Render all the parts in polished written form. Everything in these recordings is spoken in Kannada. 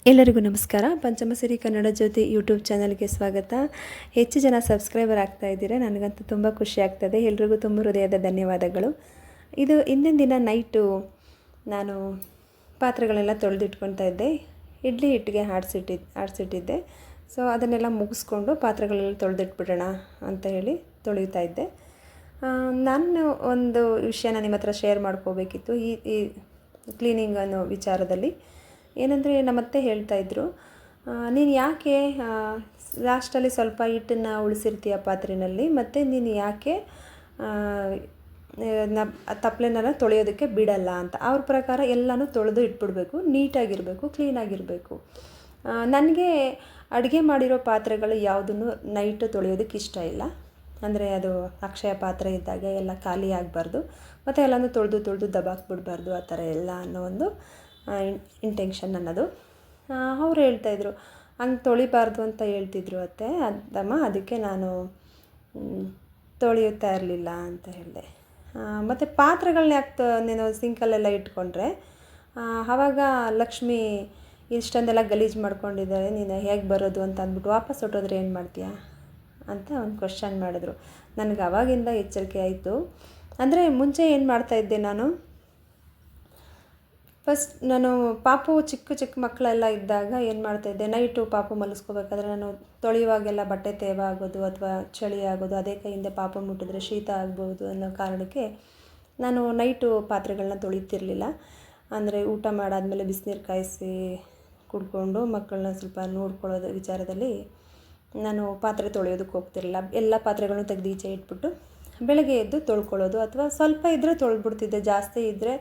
ಎಲ್ಲರಿಗೂ ನಮಸ್ಕಾರ. ಪಂಚಮಸಿರಿ ಕನ್ನಡ ಜ್ಯೋತಿ ಯೂಟ್ಯೂಬ್ ಚಾನಲ್ಗೆ ಸ್ವಾಗತ. ಹೆಚ್ಚು ಜನ ಸಬ್ಸ್ಕ್ರೈಬರ್ ಆಗ್ತಾ ಇದ್ದೀರಾ, ನನಗಂತೂ ತುಂಬ ಖುಷಿ ಆಗ್ತದೆ. ಎಲ್ರಿಗೂ ತುಂಬ ಹೃದಯದ ಧನ್ಯವಾದಗಳು. ಇದು ಹಿಂದಿನ ದಿನ ನೈಟು ನಾನು ಪಾತ್ರೆಗಳೆಲ್ಲ ತೊಳೆದಿಟ್ಕೊತಾ ಇದ್ದೆ. ಇಡ್ಲಿ ಹಿಟ್ಟಿಗೆ ಆಡಿಸಿಟ್ಟಿದ್ದೆ. ಸೊ ಅದನ್ನೆಲ್ಲ ಮುಗಿಸ್ಕೊಂಡು ಪಾತ್ರೆಗಳೆಲ್ಲ ತೊಳೆದಿಟ್ಬಿಡೋಣ ಅಂತ ಹೇಳಿ ತೊಳಿತಾ ಇದ್ದೆ. ನಾನು ಒಂದು ವಿಷಯನ ನಿಮ್ಮ ಹತ್ರ ಶೇರ್ ಮಾಡ್ಕೋಬೇಕಿತ್ತು ಈ ಕ್ಲೀನಿಂಗ್ ಅನ್ನೋ ವಿಚಾರದಲ್ಲಿ. ಏನಂದರೆ ನಮ್ಮತ್ತೆ ಹೇಳ್ತಾಯಿದ್ರು, ನೀನು ಯಾಕೆ ಲಾಸ್ಟಲ್ಲಿ ಸ್ವಲ್ಪ ಹಿಟ್ಟನ್ನು ಉಳಿಸಿರ್ತೀಯ ಪಾತ್ರೆಯಲ್ಲಿ, ಮತ್ತು ನೀನು ಯಾಕೆ ತಪ್ಪಲೆನೆಲ್ಲ ತೊಳೆಯೋದಕ್ಕೆ ಬಿಡಲ್ಲ ಅಂತ. ಅವ್ರ ಪ್ರಕಾರ ಎಲ್ಲನೂ ತೊಳೆದು ಇಟ್ಬಿಡಬೇಕು, ನೀಟಾಗಿರಬೇಕು, ಕ್ಲೀನಾಗಿರಬೇಕು. ನನಗೆ ಅಡುಗೆ ಮಾಡಿರೋ ಪಾತ್ರೆಗಳು ಯಾವುದನ್ನು ನೈಟು ತೊಳೆಯೋದಕ್ಕೆ ಇಷ್ಟ ಇಲ್ಲ. ಅಂದರೆ ಅದು ಅಕ್ಷಯ ಪಾತ್ರೆ ಇದ್ದಾಗ ಎಲ್ಲ ಖಾಲಿ ಆಗಬಾರ್ದು, ಮತ್ತು ಎಲ್ಲನೂ ತೊಳೆದು ದಬಾಕ್ಬಿಡ್ಬಾರ್ದು, ಆ ಥರ ಎಲ್ಲ ಅನ್ನೋ ಒಂದು ಇಂಟೆನ್ಷನ್ ಅನ್ನೋದು. ಅವ್ರು ಹೇಳ್ತಾಯಿದ್ರು, ಹಂಗೆ ತೊಳಿಬಾರ್ದು ಅಂತ ಹೇಳ್ತಿದ್ರು ಅತ್ತೆ ಅದಮ್ಮ, ಅದಕ್ಕೆ ನಾನು ತೊಳೆಯುತ್ತಾ ಇರಲಿಲ್ಲ ಅಂತ ಹೇಳಿದೆ. ಮತ್ತು ಪಾತ್ರೆಗಳನ್ನ ಯಾಕೆ ನೀನು ಸಿಂಕಲ್ಲೆಲ್ಲ ಇಟ್ಕೊಂಡ್ರೆ ಆವಾಗ ಲಕ್ಷ್ಮಿ ಇಷ್ಟೊಂದೆಲ್ಲ ಗಲೀಜು ಮಾಡ್ಕೊಂಡಿದ್ದಾರೆ, ನೀನು ಹೇಗೆ ಬರೋದು ಅಂತ ಅಂದ್ಬಿಟ್ಟು ವಾಪಸ್ ಹೊಟ್ಟೋದ್ರೆ ಏನು ಮಾಡ್ತೀಯಾ ಅಂತ ಒಂದು ಕ್ವಶನ್ ಮಾಡಿದ್ರು. ನನಗೆ ಆವಾಗಿಂದ ಎಚ್ಚರಿಕೆ ಆಯಿತು. ಅಂದರೆ ಮುಂಚೆ ಏನು ಮಾಡ್ತಾಯಿದ್ದೆ ನಾನು, ಫಸ್ಟ್ ನಾನು ಪಾಪು ಚಿಕ್ಕ ಮಕ್ಕಳೆಲ್ಲ ಇದ್ದಾಗ ಏನು ಮಾಡ್ತಾಯಿದ್ದೆ, ನೈಟು ಪಾಪು ಮಲಗಿಸ್ಕೋಬೇಕಾದ್ರೆ ನಾನು ತೊಳೆಯುವಾಗೆಲ್ಲ ಬಟ್ಟೆ ತೇವ ಆಗೋದು ಅಥವಾ ಚಳಿ ಆಗೋದು, ಅದೇ ಕೈಯಿಂದ ಪಾಪು ಮುಟ್ಟಿದ್ರೆ ಶೀತ ಆಗ್ಬೋದು ಅನ್ನೋ ಕಾರಣಕ್ಕೆ ನಾನು ನೈಟು ಪಾತ್ರೆಗಳನ್ನ ತೊಳಿತಿರ್ಲಿಲ್ಲ. ಅಂದರೆ ಊಟ ಮಾಡಾದಮೇಲೆ ಬಿಸಿನೀರು ಕಾಯಿಸಿ ಕುಡ್ಕೊಂಡು ಮಕ್ಕಳನ್ನ ಸ್ವಲ್ಪ ನೋಡ್ಕೊಳ್ಳೋದು ವಿಚಾರದಲ್ಲಿ ನಾನು ಪಾತ್ರೆ ತೊಳೆಯೋದಕ್ಕೆ ಹೋಗ್ತಿರಲಿಲ್ಲ. ಎಲ್ಲ ಪಾತ್ರೆಗಳನ್ನೂ ತೆಗೆದು ಈಚೆ ಇಟ್ಬಿಟ್ಟು ಬೆಳಗ್ಗೆ ಎದ್ದು ತೊಳ್ಕೊಳ್ಳೋದು, ಅಥವಾ ಸ್ವಲ್ಪ ಇದ್ದರೆ ತೊಳೆದ್ಬಿಡ್ತಿದ್ದೆ, ಜಾಸ್ತಿ ಇದ್ದರೆ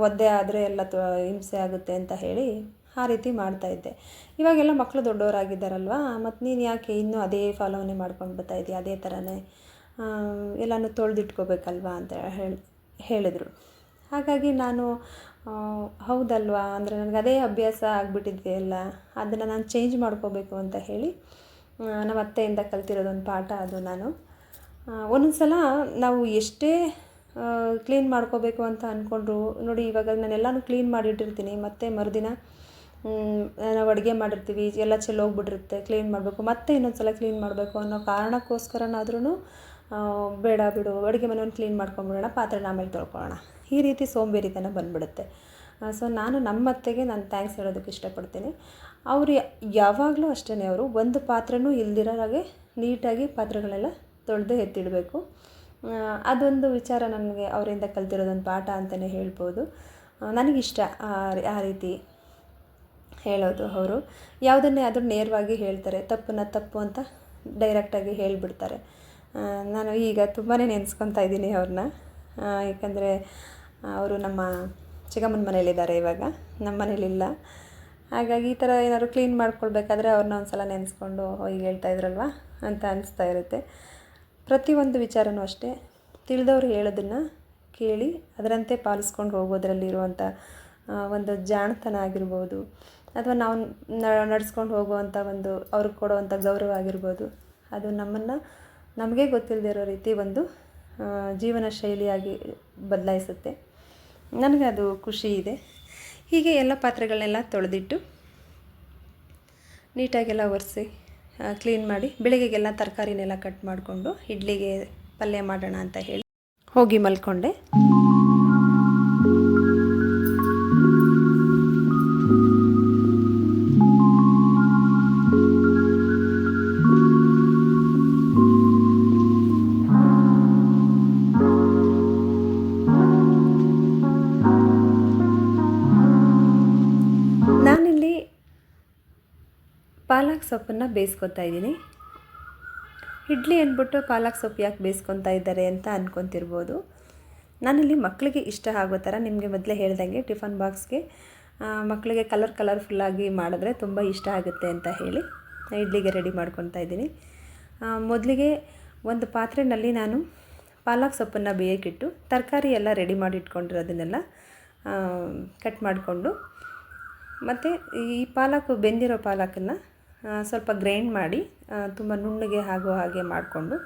ಒದ್ದೆ ಆದರೆ ಎಲ್ಲ ಹಿಂಸೆ ಆಗುತ್ತೆ ಅಂತ ಹೇಳಿ ಆ ರೀತಿ ಮಾಡ್ತಾಯಿದ್ದೆ. ಇವಾಗೆಲ್ಲ ಮಕ್ಕಳು ದೊಡ್ಡವರಾಗಿದ್ದಾರಲ್ವ, ಮತ್ತು ನೀನು ಯಾಕೆ ಇನ್ನೂ ಅದೇ ಫಾಲೋವನ್ನೇ ಮಾಡ್ಕೊಂಡು ಬರ್ತಾಯಿದ್ದೀಯ, ಅದೇ ಥರನೇ ಎಲ್ಲನೂ ತೊಳೆದಿಟ್ಕೋಬೇಕಲ್ವ ಅಂತ ಹೇಳಿದರು. ಹಾಗಾಗಿ ನಾನು ಹೌದಲ್ವಾ, ಅಂದರೆ ನನಗೆ ಅದೇ ಅಭ್ಯಾಸ ಆಗಿಬಿಟ್ಟಿದೆಯಲ್ಲ, ಅದನ್ನು ನಾನು ಚೇಂಜ್ ಮಾಡ್ಕೋಬೇಕು ಅಂತ ಹೇಳಿ ನಮ್ಮ ಅತ್ತೆಯಿಂದ ಕಲ್ತಿರೋದೊಂದು ಪಾಠ ಅದು. ನಾನು ಒಂದೊಂದು ಸಲ ನಾವು ಎಷ್ಟೇ ಕ್ಲೀನ್ ಮಾಡ್ಕೋಬೇಕು ಅಂತ ಅಂದ್ಕೊಂಡ್ರು ನೋಡಿ, ಇವಾಗ ನಾನೆಲ್ಲನೂ ಕ್ಲೀನ್ ಮಾಡಿಟ್ಟಿರ್ತೀನಿ, ಮತ್ತು ಮರುದಿನ ನಾವು ಅಡುಗೆ ಮಾಡಿರ್ತೀವಿ, ಎಲ್ಲ ಚೆಲ್ಲೋಗ್ಬಿಟ್ಟಿರುತ್ತೆ, ಕ್ಲೀನ್ ಮಾಡಬೇಕು, ಮತ್ತೆ ಇನ್ನೊಂದು ಸಲ ಕ್ಲೀನ್ ಮಾಡಬೇಕು ಅನ್ನೋ ಕಾರಣಕ್ಕೋಸ್ಕರನಾದ್ರೂ ಬೇಡ ಬಿಡು, ಅಡುಗೆ ಮನೆಯನ್ನು ಕ್ಲೀನ್ ಮಾಡ್ಕೊಂಬಿಡೋಣ, ಪಾತ್ರೆನ ಆಮೇಲೆ ತೊಳ್ಕೊಳ್ಳೋಣ, ಈ ರೀತಿ ಸೋಂಬೇರಿತನ ಬಂದುಬಿಡುತ್ತೆ. ಸೊ ನಾನು ನಮ್ಮ ಅತ್ತೆಗೆ ನಾನು ಥ್ಯಾಂಕ್ಸ್ ಹೇಳೋದಕ್ಕೆ ಇಷ್ಟಪಡ್ತೀನಿ. ಅವರು ಯಾವಾಗಲೂ ಅಷ್ಟೇ, ಅವರು ಒಂದು ಪಾತ್ರೆನೂ ಇಲ್ದಿರೋ ಹಾಗೆ ನೀಟಾಗಿ ಪಾತ್ರೆಗಳೆಲ್ಲ ತೊಳೆದು ಎತ್ತಿಡಬೇಕು. ಅದೊಂದು ವಿಚಾರ ನನಗೆ ಅವರಿಂದ ಕಲ್ತಿರೋದೊಂದು ಪಾಠ ಅಂತಲೇ ಹೇಳ್ಬೋದು. ನನಗಿಷ್ಟ ಆ ರೀತಿ ಹೇಳೋದು. ಅವರು ಯಾವುದನ್ನೇ ಆದರೂ ನೇರವಾಗಿ ಹೇಳ್ತಾರೆ, ತಪ್ಪನ್ನ ತಪ್ಪು ಅಂತ ಡೈರೆಕ್ಟಾಗಿ ಹೇಳಿಬಿಡ್ತಾರೆ. ನಾನು ಈಗ ತುಂಬಾ ನೆನೆಸ್ಕೊತಾ ಇದ್ದೀನಿ ಅವ್ರನ್ನ. ಏಕೆಂದರೆ ಅವರು ನಮ್ಮ ಚಿಕ್ಕಮ್ಮನ ಮನೇಲಿದ್ದಾರೆ, ಇವಾಗ ನಮ್ಮ ಮನೇಲಿಲ್ಲ. ಹಾಗಾಗಿ ಈ ಥರ ಏನಾದ್ರು ಕ್ಲೀನ್ ಮಾಡ್ಕೊಳ್ಬೇಕಾದ್ರೆ ಅವ್ರನ್ನ ಒಂದು ಸಲ ನೆನೆಸ್ಕೊಂಡು ಈಗ ಹೇಳ್ತಾಯಿದ್ರಲ್ವ ಅಂತ ಅನಿಸ್ತಾ ಇರುತ್ತೆ. ಪ್ರತಿಯೊಂದು ವಿಚಾರನೂ ಅಷ್ಟೇ, ತಿಳಿದವ್ರು ಹೇಳೋದನ್ನು ಕೇಳಿ ಅದರಂತೆ ಪಾಲಿಸ್ಕೊಂಡು ಹೋಗೋದ್ರಲ್ಲಿರುವಂಥ ಒಂದು ಜಾಣತನ ಆಗಿರ್ಬೋದು, ಅಥವಾ ನಾವು ನಡೆಸ್ಕೊಂಡು ಹೋಗುವಂಥ ಒಂದು ಅವ್ರಿಗೆ ಕೊಡುವಂಥ ಗೌರವ ಆಗಿರ್ಬೋದು, ಅದು ನಮಗೆ ಗೊತ್ತಿಲ್ಲದಿರೋ ರೀತಿ ಒಂದು ಜೀವನ ಶೈಲಿಯಾಗಿ ಬದಲಾಯಿಸುತ್ತೆ. ನನಗೆ ಅದು ಖುಷಿ ಇದೆ. ಹೀಗೆ ಎಲ್ಲ ಪಾತ್ರೆಗಳನ್ನೆಲ್ಲ ತೊಳೆದಿಟ್ಟು ನೀಟಾಗೆಲ್ಲ ಒರೆಸಿ ಕ್ಲೀನ್ ಮಾಡಿ ಬೆಳಗ್ಗೆಗೆಲ್ಲ ತರಕಾರಿನೆಲ್ಲ ಕಟ್ ಮಾಡಿಕೊಂಡು ಇಡ್ಲಿಗೆ ಪಲ್ಯ ಮಾಡೋಣ ಅಂತ ಹೇಳಿ ಹೋಗಿ ಮಲ್ಕೊಂಡೆ. ನಾನಿಲ್ಲಿ ಪಾಲಕ್ ಸೊಪ್ಪನ್ನು ಬೇಯಿಸ್ಕೊತಾ ಇದ್ದೀನಿ. ಇಡ್ಲಿ ಅಂದ್ಬಿಟ್ಟು ಪಾಲಕ್ ಸೊಪ್ಪು ಯಾಕೆ ಬೇಯಿಸ್ಕೊತಾ ಇದ್ದಾರೆ ಅಂತ ಅಂದ್ಕೊತಿರ್ಬೋದು. ನಾನಿಲ್ಲಿ ಮಕ್ಕಳಿಗೆ ಇಷ್ಟ ಆಗೋ ಥರ ನಿಮಗೆ ಮೊದಲೇ ಹೇಳ್ದಂಗೆ ಟಿಫನ್ ಬಾಕ್ಸ್ಗೆ ಮಕ್ಕಳಿಗೆ ಕಲರ್ಫುಲ್ಲಾಗಿ ಮಾಡಿದ್ರೆ ತುಂಬ ಇಷ್ಟ ಆಗುತ್ತೆ ಅಂತ ಹೇಳಿ ಇಡ್ಲಿಗೆ ರೆಡಿ ಮಾಡ್ಕೊತಾ ಇದ್ದೀನಿ. ಮೊದಲಿಗೆ ಒಂದು ಪಾತ್ರೆಯಲ್ಲಿ ನಾನು ಪಾಲಕ್ ಸೊಪ್ಪನ್ನು ಬೇಯಕ್ಕಿಟ್ಟು ತರಕಾರಿ ಎಲ್ಲ ರೆಡಿ ಮಾಡಿ ಇಟ್ಕೊಂಡಿರೋದನ್ನೆಲ್ಲ ಕಟ್ ಮಾಡಿಕೊಂಡು, ಮತ್ತು ಈ ಬೆಂದಿರೋ ಪಾಲಕನ್ನು ಸ್ವಲ್ಪ ಗ್ರೈಂಡ್ ಮಾಡಿ ತುಂಬ ನುಣ್ಣಗೆ ಆಗೋ ಹಾಗೆ ಮಾಡಿಕೊಂಡು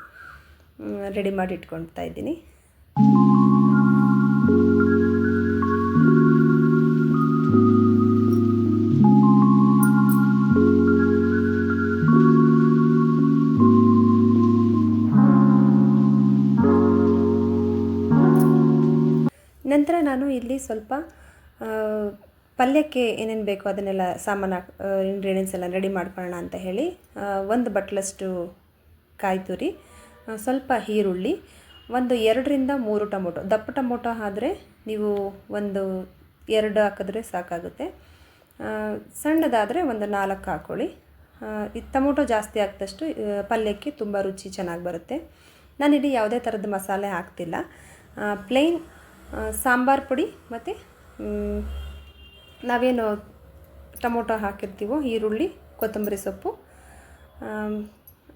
ರೆಡಿ ಮಾಡಿ ಇಟ್ಕೊಳ್ತಾ ಇದ್ದೀನಿ. ನಾನು ಇಲ್ಲಿ ಸ್ವಲ್ಪ ಪಲ್ಯಕ್ಕೆ ಏನೇನು ಬೇಕೋ ಅದನ್ನೆಲ್ಲ ಇಂಗ್ರೀಡಿಯೆಂಟ್ಸ್ ಎಲ್ಲ ರೆಡಿ ಮಾಡ್ಕೊಳ್ಳೋಣ ಅಂತ ಹೇಳಿ 1 ಬಟ್ಲಷ್ಟು ಕಾಯಿ ತುರಿ, ಸ್ವಲ್ಪ ಈರುಳ್ಳಿ, ಒಂದು 2ರಿಂದ 3 ಟೊಮೊಟೊ. ದಪ್ಪ ಟೊಮೊಟೊ ಆದರೆ ನೀವು 1-2 ಹಾಕಿದ್ರೆ ಸಾಕಾಗುತ್ತೆ. ಸಣ್ಣದಾದರೆ ಒಂದು 4 ಹಾಕ್ಕೊಳ್ಳಿ. ಈ ಟೊಮೊಟೊ ಜಾಸ್ತಿ ಹಾಕಿದಷ್ಟು ಪಲ್ಯಕ್ಕೆ ತುಂಬ ರುಚಿ ಚೆನ್ನಾಗಿ ಬರುತ್ತೆ. ನಾನಿಲ್ಲಿ ಯಾವುದೇ ಥರದ ಮಸಾಲೆ ಹಾಕ್ತಿಲ್ಲ. ಪ್ಲೇನ್ ಸಾಂಬಾರು ಪುಡಿ ಮತ್ತು ನಾವೇನು ಟೊಮೊಟೊ ಹಾಕಿರ್ತೀವೋ, ಈರುಳ್ಳಿ, ಕೊತ್ತಂಬರಿ ಸೊಪ್ಪು,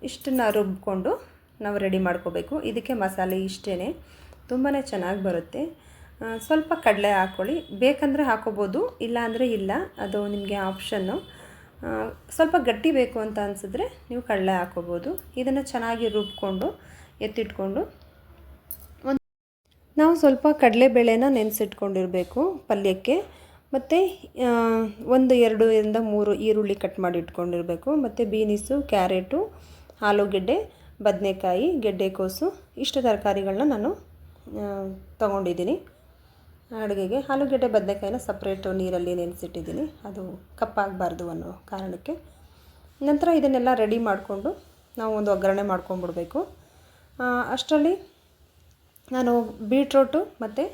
ಇಷ್ಟನ್ನು ರುಬ್ಬಿಕೊಂಡು ನಾವು ರೆಡಿ ಮಾಡ್ಕೋಬೇಕು. ಇದಕ್ಕೆ ಮಸಾಲೆ ಇಷ್ಟೇ, ತುಂಬಾ ಚೆನ್ನಾಗಿ ಬರುತ್ತೆ. ಸ್ವಲ್ಪ ಕಡಲೆ ಹಾಕ್ಕೊಳ್ಳಿ, ಬೇಕಂದರೆ ಹಾಕೋಬೋದು, ಇಲ್ಲ ಅಂದರೆ ಇಲ್ಲ, ಅದು ನಿಮಗೆ ಆಪ್ಷನ್ನು. ಸ್ವಲ್ಪ ಗಟ್ಟಿ ಬೇಕು ಅಂತ ಅನಿಸಿದ್ರೆ ನೀವು ಕಡಲೆ ಹಾಕೋಬೋದು. ಇದನ್ನು ಚೆನ್ನಾಗಿ ರುಬ್ಕೊಂಡು ಎತ್ತಿಟ್ಕೊಂಡು ನಾವು ಸ್ವಲ್ಪ ಕಡಲೆಬೇಳೆನ ನೆನೆಸಿಟ್ಕೊಂಡಿರಬೇಕು ಪಲ್ಯಕ್ಕೆ. ಮತ್ತು 1-2ರಿಂದ 3 ಈರುಳ್ಳಿ ಕಟ್ ಮಾಡಿ ಇಟ್ಕೊಂಡಿರಬೇಕು. ಮತ್ತು ಬೀನಿಸು, ಕ್ಯಾರೆಟು, ಆಲೂಗೆಡ್ಡೆ, ಬದನೆಕಾಯಿ, ಗೆಡ್ಡೆಕೋಸು, ಇಷ್ಟು ತರಕಾರಿಗಳನ್ನ ನಾನು ತೊಗೊಂಡಿದ್ದೀನಿ ಅಡುಗೆಗೆ. ಆಲೂಗೆಡ್ಡೆ ಬದನೆಕಾಯಿನ ಸಪ್ರೇಟು ನೀರಲ್ಲಿ ನೆನೆಸಿಟ್ಟಿದ್ದೀನಿ, ಅದು ಕಪ್ಪಾಗಬಾರ್ದು ಅನ್ನೋ ಕಾರಣಕ್ಕೆ. ನಂತರ ಇದನ್ನೆಲ್ಲ ರೆಡಿ ಮಾಡಿಕೊಂಡು ನಾವು ಒಂದು ಒಗ್ಗರಣೆ ಮಾಡ್ಕೊಂಡ್ಬಿಡ್ಬೇಕು. ಅಷ್ಟರಲ್ಲಿ ನಾನು ಬೀಟ್ರೋಟು ಮತ್ತು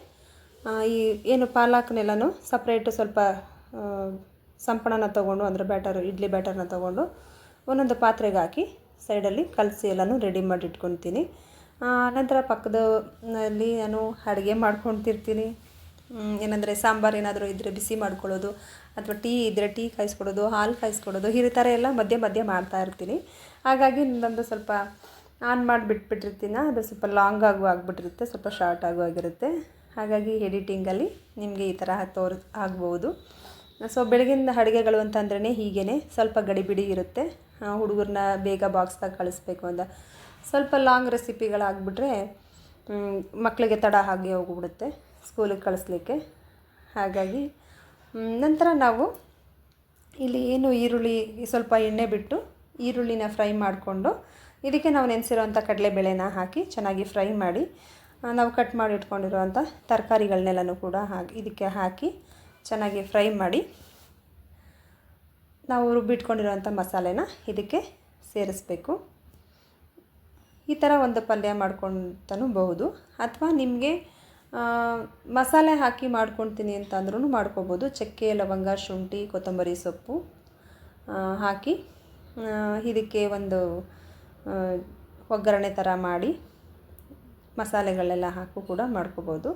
ಈ ಏನು ಪಾಲಕ್ನೆಲ್ಲನೂ ಸಪ್ರೇಟು ಸ್ವಲ್ಪ ಸಂಪಣನ ತೊಗೊಂಡು, ಅಂದರೆ ಇಡ್ಲಿ ಬ್ಯಾಟರ್ನ ತೊಗೊಂಡು ಒಂದೊಂದು ಪಾತ್ರೆಗೆ ಹಾಕಿ ಸೈಡಲ್ಲಿ ಕಲಸಿ ಎಲ್ಲನೂ ರೆಡಿ ಮಾಡಿ ಇಟ್ಕೊತೀನಿ. ನಂತರ ಪಕ್ಕದಲ್ಲಿ ನಾನು ಅಡುಗೆ ಮಾಡ್ಕೊತಿರ್ತೀನಿ. ಏನಂದರೆ ಸಾಂಬಾರು ಏನಾದರೂ ಇದ್ದರೆ ಬಿಸಿ ಮಾಡ್ಕೊಳ್ಳೋದು, ಅಥವಾ ಟೀ ಇದ್ದರೆ ಟೀ ಕಾಯಿಸ್ಕೊಡೋದು, ಹಾಲು ಕಾಯಿಸ್ಕೊಡೋದು, ಈ ಥರ ಎಲ್ಲ ಮಧ್ಯೆ ಮಾಡ್ತಾಯಿರ್ತೀನಿ. ಹಾಗಾಗಿ ನನ್ನದು ಸ್ವಲ್ಪ ಆನ್ ಮಾಡಿ ಬಿಟ್ಬಿಟ್ಟಿರ್ತೀನಿ. ಅದು ಸ್ವಲ್ಪ ಲಾಂಗ್ ಆಗಿಬಿಟ್ಟಿರುತ್ತೆ, ಸ್ವಲ್ಪ ಶಾರ್ಟ್ ಆಗಿರುತ್ತೆ. ಹಾಗಾಗಿ ಎಡಿಟಿಂಗಲ್ಲಿ ನಿಮಗೆ ಈ ಥರ ಆಗ್ಬೋದು. ಸೊ ಬೆಳಗಿನ ಅಡುಗೆಗಳು ಅಂತಂದ್ರೇ ಹೀಗೇ, ಸ್ವಲ್ಪ ಗಡಿಬಿಡಿ ಇರುತ್ತೆ. ಹುಡುಗರನ್ನ ಬೇಗ ಬಾಕ್ಸ್ದಾಗ ಕಳಿಸ್ಬೇಕು ಅಂತ. ಸ್ವಲ್ಪ ಲಾಂಗ್ ರೆಸಿಪಿಗಳಾಗ್ಬಿಟ್ರೆ ಮಕ್ಕಳಿಗೆ ತಡ ಆಗಿ ಹೋಗ್ಬಿಡುತ್ತೆ ಸ್ಕೂಲಿಗೆ ಕಳಿಸ್ಲಿಕ್ಕೆ. ಹಾಗಾಗಿ ನಂತರ ನಾವು ಇಲ್ಲಿ ಏನು ಈರುಳ್ಳಿ ಸ್ವಲ್ಪ ಎಣ್ಣೆ ಬಿಟ್ಟು ಈರುಳ್ಳಿನ ಫ್ರೈ ಮಾಡಿಕೊಂಡು ಇದಕ್ಕೆ ನಾವು ನೆನೆಸಿರೋವಂಥ ಕಡಲೆಬೇಳೆನ ಹಾಕಿ ಚೆನ್ನಾಗಿ ಫ್ರೈ ಮಾಡಿ, ನಾವು ಕಟ್ ಮಾಡಿ ಇಟ್ಕೊಂಡಿರೋವಂಥ ತರಕಾರಿಗಳನ್ನೆಲ್ಲನೂ ಕೂಡ ಇದಕ್ಕೆ ಹಾಕಿ ಚೆನ್ನಾಗಿ ಫ್ರೈ ಮಾಡಿ ನಾವು ರುಬ್ಬಿಟ್ಕೊಂಡಿರೋವಂಥ ಮಸಾಲೆನ ಇದಕ್ಕೆ ಸೇರಿಸ್ಬೇಕು. ಈ ಥರ ಒಂದು ಪಲ್ಯ ಮಾಡ್ಕೊತನೂ ಬಹುದು. ಅಥವಾ ನಿಮಗೆ ಮಸಾಲೆ ಹಾಕಿ ಮಾಡ್ಕೊತೀನಿ ಅಂತಂದ್ರೂ ಮಾಡ್ಕೋಬೋದು. ಚಕ್ಕೆ, ಲವಂಗ, ಶುಂಠಿ, ಕೊತ್ತಂಬರಿ ಸೊಪ್ಪು ಹಾಕಿ ಇದಕ್ಕೆ ಒಂದು ಒಗ್ಗರಣೆ ಥರ ಮಾಡಿ ಮಸಾಲೆಗಳೆಲ್ಲ ಹಾಕು ಕೂಡ ಮಾಡ್ಕೋಬೋದು.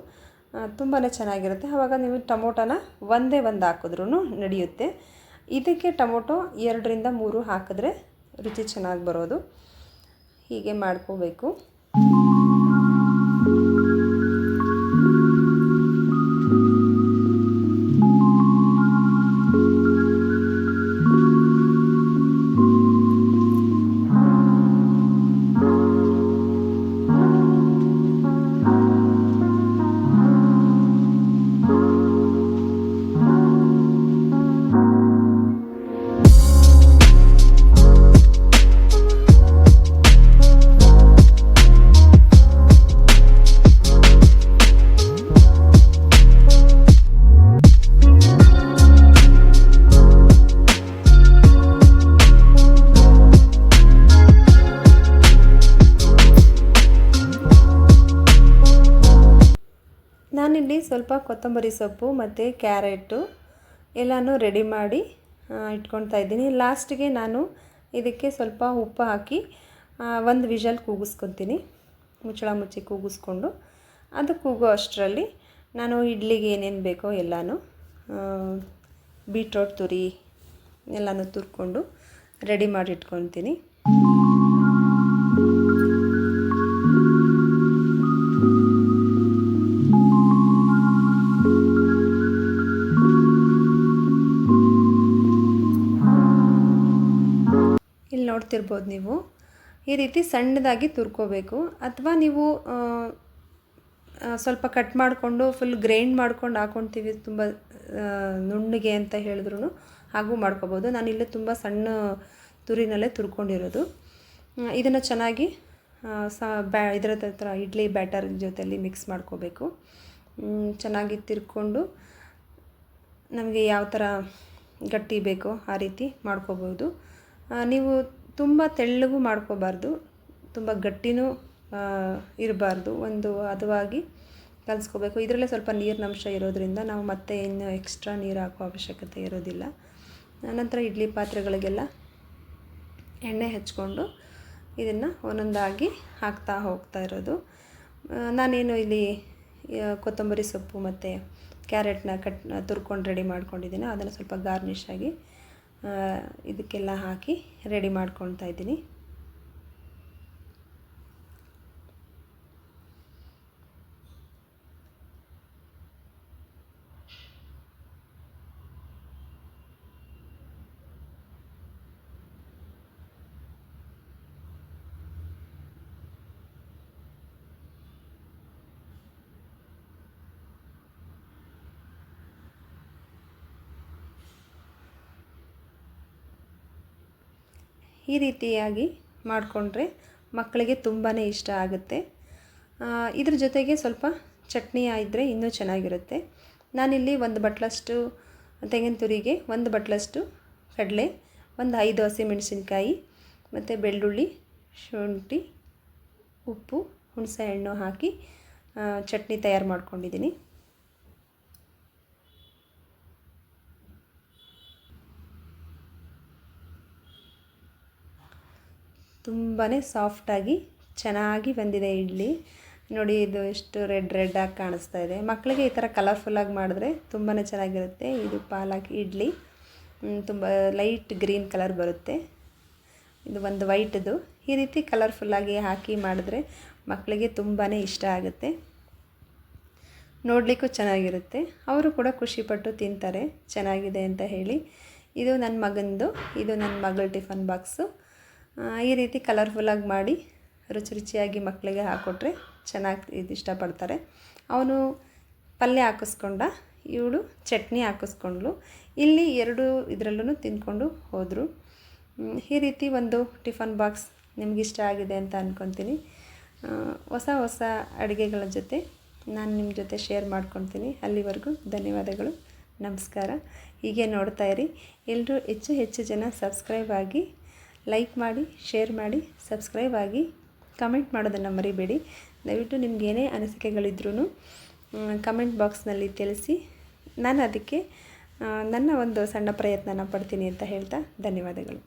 ತುಂಬಾ ಚೆನ್ನಾಗಿರುತ್ತೆ. ಆವಾಗ ನೀವು ಟೊಮೊಟೊನ ಒಂದೇ ಹಾಕಿದ್ರೂ ನಡೆಯುತ್ತೆ. ಇದಕ್ಕೆ ಟೊಮೊಟೊ 2ರಿಂದ 3 ಹಾಕಿದ್ರೆ ರುಚಿ ಚೆನ್ನಾಗಿ ಬರೋದು. ಹೀಗೆ ಮಾಡ್ಕೋಬೇಕು. ನಾನಿಲ್ಲಿ ಸ್ವಲ್ಪ ಕೊತ್ತಂಬರಿ ಸೊಪ್ಪು ಮತ್ತು ಕ್ಯಾರೆಟು ಎಲ್ಲನೂ ರೆಡಿ ಮಾಡಿ ಇಟ್ಕೊಳ್ತಾ ಇದ್ದೀನಿ. ಲಾಸ್ಟಿಗೆ ನಾನು ಇದಕ್ಕೆ ಸ್ವಲ್ಪ ಉಪ್ಪು ಹಾಕಿ 1 ವಿಷಲ್ ಕೂಗಿಸ್ಕೊತೀನಿ. ಮುಚ್ಚಳ ಮುಚ್ಚಿ ಕೂಗಿಸ್ಕೊಂಡು ಅದು ಕೂಗೋ ಅಷ್ಟರಲ್ಲಿ ನಾನು ಇಡ್ಲಿಗೆ ಏನೇನು ಬೇಕೋ ಎಲ್ಲನೂ ಬೀಟ್ರೋಟ್ ತುರಿ ಎಲ್ಲನೂ ತುರ್ಕೊಂಡು ರೆಡಿ ಮಾಡಿ ಇಟ್ಕೊತೀನಿ. ಇಲ್ಲಿ ನೋಡ್ತಿರ್ಬೋದು ನೀವು, ಈ ರೀತಿ ಸಣ್ಣದಾಗಿ ತುರ್ಕೋಬೇಕು. ಅಥವಾ ನೀವು ಸ್ವಲ್ಪ ಕಟ್ ಮಾಡಿಕೊಂಡು ಫುಲ್ ಗ್ರೈಂಡ್ ಮಾಡ್ಕೊಂಡು ಹಾಕ್ಕೊತೀವಿ ತುಂಬ ನುಣ್ಣಗೆ ಅಂತ ಹೇಳಿದ್ರು ಹಾಗೂ ಮಾಡ್ಕೋಬೋದು. ನಾನಿಲ್ಲಿ ತುಂಬ ಸಣ್ಣ ತುರಿನಲ್ಲೇ ತುರ್ಕೊಂಡಿರೋದು. ಇದನ್ನು ಚೆನ್ನಾಗಿ ಇದರ ಹತ್ರ ಇಡ್ಲಿ ಬ್ಯಾಟರ್ ಜೊತೆಯಲ್ಲಿ ಮಿಕ್ಸ್ ಮಾಡ್ಕೋಬೇಕು. ಚೆನ್ನಾಗಿ ತಿರ್ಕೊಂಡು ನಮಗೆ ಯಾವ ಥರ ಗಟ್ಟಿ ಬೇಕೋ ಆ ರೀತಿ ಮಾಡ್ಕೋಬೋದು. ನೀವು ತುಂಬ ತೆಳ್ಳಗೂ ಮಾಡ್ಕೋಬಾರ್ದು, ತುಂಬ ಗಟ್ಟಿನೂ ಇರಬಾರ್ದು. ಒಂದು ಹದವಾಗಿ ಕಲಿಸ್ಕೋಬೇಕು. ಇದರಲ್ಲೇ ಸ್ವಲ್ಪ ನೀರಿನಂಶ ಇರೋದ್ರಿಂದ ನಾವು ಮತ್ತೆ ಇನ್ನು ಎಕ್ಸ್ಟ್ರಾ ನೀರು ಹಾಕೋ ಅವಶ್ಯಕತೆ ಇರೋದಿಲ್ಲ. ನಂತರ ಇಡ್ಲಿ ಪಾತ್ರೆಗಳಿಗೆಲ್ಲ ಎಣ್ಣೆ ಹಚ್ಕೊಂಡು ಇದನ್ನು ಒಂದೊಂದಾಗಿ ಹಾಕ್ತಾ ಹೋಗ್ತಾ ಇರೋದು. ನಾನೇನು ಇಲ್ಲಿ ಕೊತ್ತಂಬರಿ ಸೊಪ್ಪು ಮತ್ತು ಕ್ಯಾರೆಟ್ನ ತುರ್ಕೊಂಡು ರೆಡಿ ಮಾಡ್ಕೊಂಡಿದ್ದೀನಿ. ಅದನ್ನು ಸ್ವಲ್ಪ ಗಾರ್ನಿಷ್ ಆಗಿ ಇದಕ್ಕೆಲ್ಲ ಹಾಕಿ ರೆಡಿ ಮಾಡ್ಕೊಳ್ತಾ ಇದ್ದೀನಿ. ಈ ರೀತಿಯಾಗಿ ಮಾಡಿಕೊಂಡ್ರೆ ಮಕ್ಕಳಿಗೆ ತುಂಬಾ ಇಷ್ಟ ಆಗುತ್ತೆ. ಇದ್ರ ಜೊತೆಗೆ ಸ್ವಲ್ಪ ಚಟ್ನಿ ಇದ್ದರೆ ಇನ್ನೂ ಚೆನ್ನಾಗಿರುತ್ತೆ. ನಾನಿಲ್ಲಿ 1 ಬಟ್ಲಷ್ಟು ತೆಂಗಿನ ತುರಿಗೆ 1 ಬಟ್ಲಷ್ಟು ಕಡಲೆ, ಒಂದು 5 ಹಸಿಮೆಣಸಿನ್ಕಾಯಿ ಮತ್ತು ಬೆಳ್ಳುಳ್ಳಿ, ಶುಂಠಿ, ಉಪ್ಪು, ಹುಣಸೆ ಹಣ್ಣು ಹಾಕಿ ಚಟ್ನಿ ತಯಾರು ಮಾಡ್ಕೊಂಡಿದ್ದೀನಿ. ತುಂಬಾ ಸಾಫ್ಟಾಗಿ ಚೆನ್ನಾಗಿ ಬಂದಿದೆ ಇಡ್ಲಿ. ನೋಡಿ, ಇದು ಎಷ್ಟು ರೆಡ್ಡಾಗಿ ಕಾಣಿಸ್ತಾ ಇದೆ. ಮಕ್ಕಳಿಗೆ ಈ ಥರ ಕಲರ್ಫುಲ್ಲಾಗಿ ಮಾಡಿದ್ರೆ ತುಂಬಾ ಚೆನ್ನಾಗಿರುತ್ತೆ. ಇದು ಪಾಲಕ್ ಇಡ್ಲಿ, ತುಂಬ ಲೈಟ್ ಗ್ರೀನ್ ಕಲರ್ ಬರುತ್ತೆ. ಇದು ಒಂದು ವೈಟ್ದು. ಈ ರೀತಿ ಕಲರ್ಫುಲ್ಲಾಗಿ ಹಾಕಿ ಮಾಡಿದ್ರೆ ಮಕ್ಕಳಿಗೆ ತುಂಬಾ ಇಷ್ಟ ಆಗುತ್ತೆ. ನೋಡಲಿಕ್ಕೂ ಚೆನ್ನಾಗಿರುತ್ತೆ. ಅವರು ಕೂಡ ಖುಷಿಪಟ್ಟು ತಿಂತಾರೆ ಚೆನ್ನಾಗಿದೆ ಅಂತ ಹೇಳಿ. ಇದು ನನ್ನ ಮಗಂದು, ಇದು ನನ್ನ ಮಗಳ ಟಿಫನ್ ಬಾಕ್ಸು. ಈ ರೀತಿ ಕಲರ್ಫುಲ್ಲಾಗಿ ಮಾಡಿ ರುಚಿಯಾಗಿ ಮಕ್ಕಳಿಗೆ ಹಾಕ್ಕೊಟ್ರೆ ಚೆನ್ನಾಗಿ ಇಷ್ಟಪಡ್ತಾರೆ. ಅವನು ಪಲ್ಯ ಹಾಕಿಸ್ಕೊಂಡ, ಇವಳು ಚಟ್ನಿ ಹಾಕಿಸ್ಕೊಂಡ್ಳು. ಇಲ್ಲಿ 2 ಇದರಲ್ಲೂ ತಿಂದ್ಕೊಂಡು ಹೋದರು. ಈ ರೀತಿ ಒಂದು ಟಿಫನ್ ಬಾಕ್ಸ್ ನಿಮಗಿಷ್ಟ ಆಗಿದೆ ಅಂತ ಅಂದ್ಕೊತೀನಿ. ಹೊಸ ಅಡುಗೆಗಳ ಜೊತೆ ನಾನು ನಿಮ್ಮ ಜೊತೆ ಶೇರ್ ಮಾಡ್ಕೊತೀನಿ. ಅಲ್ಲಿವರೆಗೂ ಧನ್ಯವಾದಗಳು, ನಮಸ್ಕಾರ. ಹೀಗೆ ನೋಡ್ತಾ ಇರಿ. ಎಲ್ಲರೂ ಹೆಚ್ಚು ಜನ ಸಬ್ಸ್ಕ್ರೈಬ್ ಆಗಿ, ಲೈಕ್ ಮಾಡಿ, ಶೇರ್ ಮಾಡಿ, ಸಬ್ಸ್ಕ್ರೈಬ್ ಆಗಿ, ಕಮೆಂಟ್ ಮಾಡೋದನ್ನು ಮರಿಬೇಡಿ. ದಯವಿಟ್ಟು ನಿಮಗೇನೇ ಅನಿಸಿಕೆಗಳಿದ್ರೂ ಕಮೆಂಟ್ ಬಾಕ್ಸ್ನಲ್ಲಿ ತಿಳಿಸಿ. ನಾನು ಅದಕ್ಕೆ ನನ್ನ ಒಂದು ಸಣ್ಣ ಪ್ರಯತ್ನನ ಪಡ್ತೀನಿ ಅಂತ ಹೇಳ್ತಾ ಧನ್ಯವಾದಗಳು.